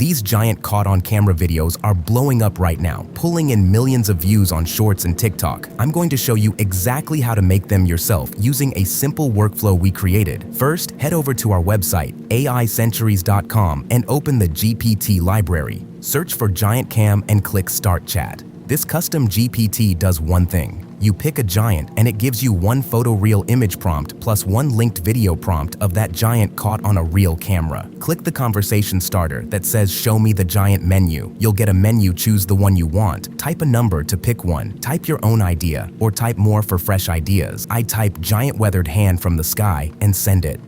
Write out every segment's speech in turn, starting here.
These giant caught-on-camera videos are blowing up right now, pulling in millions of views on Shorts and TikTok. I'm going to show you exactly how to make them yourself using a simple workflow we created. First, head over to our website, aicenturies.com, and open the GPT library. Search for Giant Cam and click Start Chat. This custom GPT does one thing. You pick a giant and it gives you one photoreal image prompt plus one linked video prompt of that giant caught on a real camera. Click the conversation starter that says show me the giant menu. You'll get a menu, choose the one you want. Type a number to pick one. Type your own idea or type more for fresh ideas. I type giant weathered hand from the sky and send it.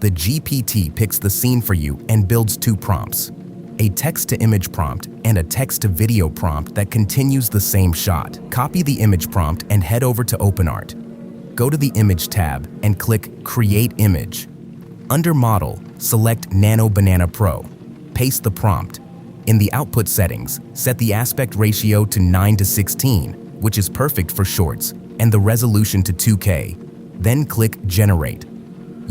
The GPT picks the scene for you and builds two prompts. A text-to-image prompt and a text-to-video prompt that continues the same shot. Copy the image prompt and head over to OpenArt. Go to the Image tab and click Create Image. Under Model, select Nano Banana Pro. Paste the prompt. In the output settings, set the aspect ratio to 9:16, which is perfect for shorts, and the resolution to 2K. Then click Generate.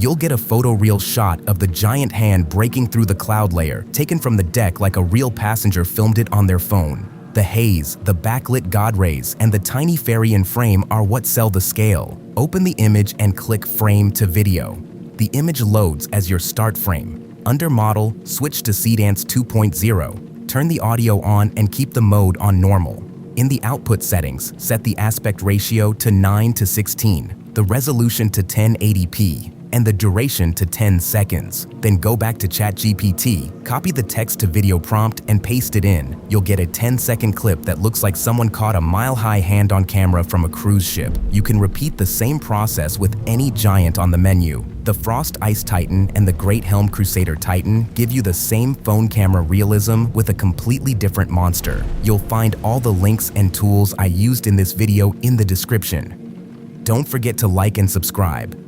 You'll get a photoreal shot of the giant hand breaking through the cloud layer, taken from the deck like a real passenger filmed it on their phone. The haze, the backlit god rays, and the tiny fairy in frame are what sell the scale. Open the image and click Frame to Video. The image loads as your start frame. Under Model, switch to Seedance 2.0. Turn the audio on and keep the mode on normal. In the output settings, set the aspect ratio to 9:16, the resolution to 1080p, and the duration to 10 seconds. Then go back to ChatGPT, copy the text-to-video prompt and paste it in. You'll get a 10-second clip that looks like someone caught a mile-high hand on camera from a cruise ship. You can repeat the same process with any giant on the menu. The Frost Ice Titan and the Great Helm Crusader Titan give you the same phone camera realism with a completely different monster. You'll find all the links and tools I used in this video in the description. Don't forget to like and subscribe.